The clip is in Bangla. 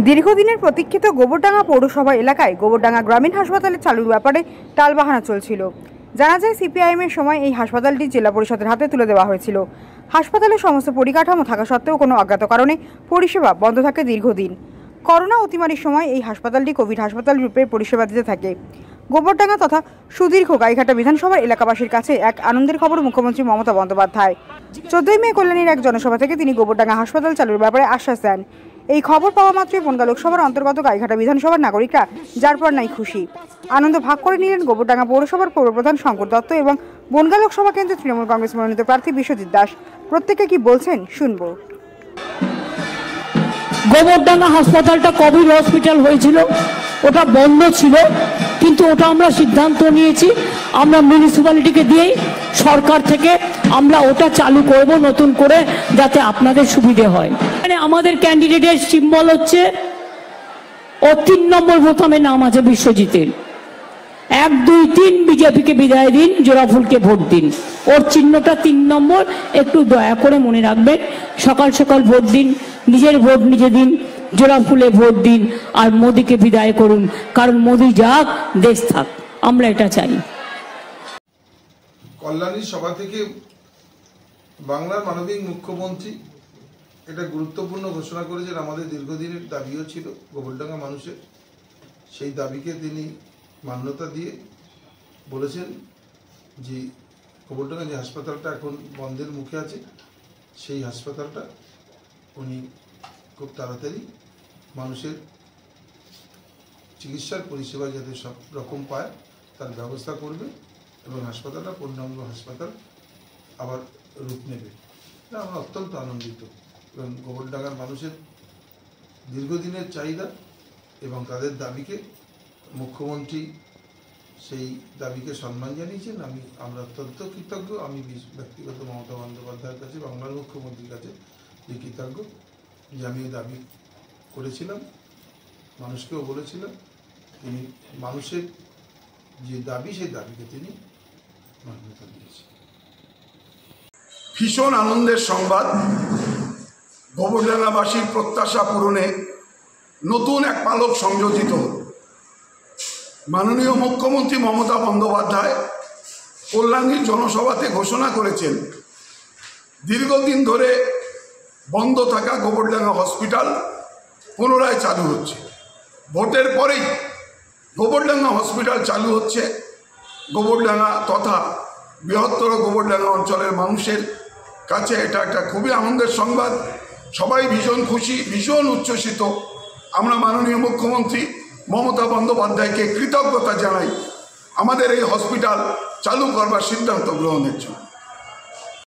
দীর্ঘদিনের প্রতীক্ষিত গোবরডাঙ্গা পৌরসভা এলাকায় গোবরডাঙ্গা গ্রামীণ হাসপাতালে চালুর ব্যাপারে টালবাহানা চলছিল। জানা যায় সিপিআইএমের সময় এই হাসপাতালটি জেলা পরিষদের হাতে তুলে দেওয়া হয়েছিল। হাসপাতালের সমস্ত পরিকাঠামো থাকা সত্ত্বেও কোনো অজ্ঞাত কারণে পরিষেবা বন্ধ থাকে দীর্ঘদিন। করোনা অতিমারির সময় এই হাসপাতালটি কোভিড হাসপাতাল রূপে পরিষেবা দিতে থাকে। গোবরডাঙ্গা তথা সুদীর্ঘ গাইঘাটা বিধানসভার এলাকাবাসীর কাছে এক আনন্দের খবর মুখ্যমন্ত্রী মমতা বন্দ্যোপাধ্যায়। 14 মে কল্যাণীর এক জনসভা থেকে তিনি গোবরডাঙ্গা হাসপাতাল চালুর ব্যাপারে আশ্বাস দেন। এই খবর পাওয়া মাত্রই বনগাঁ লোকসভার অন্তর্গত গাইঘাটা বিধানসভার নাগরিকরা যার পর নাই খুশি। আনন্দ ভাগ করে নিলেন গোবরডাঙ্গা পৌরসভার পৌরপ্রধান শঙ্কর দত্ত এবং বনগাঁ লোকসভা কেন্দ্রের তৃণমূল কংগ্রেস মনোনীত প্রার্থী বিশ্বজিৎ দাস। প্রত্যেকে কি বলছেন শুনবো। গোবরডাঙ্গা হাসপাতালটা কোভিড হসপিটাল হয়েছিল, ওটা বন্ধ ছিল, কিন্তু ওটা আমরা সিদ্ধান্ত নিয়েছি আমরা মিউনিসিপ্যালিটিকে দিয়েই সরকার থেকে আমরা ওটা চালু করব নতুন করে, যাতে আপনাদের সুবিধে হয়। মানে আমাদের ক্যান্ডিডেটের সিম্বল হচ্ছে ও 3 নম্বর বোতামে নাম আছে বিশ্বজিতের। 1, 2, 3 বিজেপিকে বিদায় দিন, জোড়াফুলকে ভোট দিন। ওর চিহ্নটা 3 নম্বর, একটু দয়া করে মনে রাখবেন। সকাল সকাল ভোট দিন, নিজের ভোট নিজে দিন, জোড়াফুলে ভোট দিন, আর মোদিকে বিদায় করুন, কারণ মোদি যাক দেশ থাক, আমরা এটা চাই। কল্যাণী সভা থেকে বাংলার মাননীয় মুখ্যমন্ত্রী এটা গুরুত্বপূর্ণ ঘোষণা করেছেন। আমাদের দীর্ঘদিনের দাবিও ছিল গোবরডাঙ্গা মানুষের, সেই দাবিকে তিনি মান্যতা দিয়ে বলেছেন যে গোবরডাঙ্গা যে হাসপাতালটা এখন বন্ধের মুখে আছে, সেই হাসপাতালটা উনি খুব তাড়াতাড়ি মানুষের চিকিৎসার পরিষেবা যাতে সব রকম পায় তার ব্যবস্থা করবে এবং হাসপাতালটা পূর্ণাঙ্গ হাসপাতাল আবার রূপ নেবে। আমরা অত্যন্ত আনন্দিত এবং গোবরডাঙ্গার মানুষের দীর্ঘদিনের চাহিদা এবং তাদের দাবিকে মুখ্যমন্ত্রী সেই দাবিকে সম্মান জানিয়েছেন। আমরা অত্যন্ত কৃতজ্ঞ। আমি ব্যক্তিগত মমতা বন্দ্যোপাধ্যায়ের কাছে, বাংলার মুখ্যমন্ত্রীর কাছে যে কৃতজ্ঞ যে আমি দাবি করেছিলাম, মানুষকেও বলেছিলাম, তিনি মানুষের যে দাবি সেই দাবিকে তিনি মান্যতা দিয়েছেন। ভীষণ আনন্দের সংবাদ, গোবরডাঙ্গাবাসীর প্রত্যাশা পূরণে নতুন এক পালক সংযোজিত হল। মাননীয় মুখ্যমন্ত্রী মমতা বন্দ্যোপাধ্যায় কল্যাণীর জনসভাতে ঘোষণা করেছেন দীর্ঘদিন ধরে বন্ধ থাকা গোবরডাঙ্গা হসপিটাল পুনরায় চালু হচ্ছে। ভোটের পরেই গোবরডাঙ্গা হসপিটাল চালু হচ্ছে। গোবরডাঙ্গা তথা বৃহত্তর গোবরডাঙ্গা অঞ্চলের মানুষের কাছে এটা একটা খুবই আনন্দের সংবাদ। সবাই ভীষণ খুশি, ভীষণ উচ্ছ্বসিত। আমরা মাননীয় মুখ্যমন্ত্রী মমতা বন্দ্যোপাধ্যায়কে কৃতজ্ঞতা জানাই আমাদের এই হসপিটাল চালু করবার সিদ্ধান্ত গ্রহণের জন্য।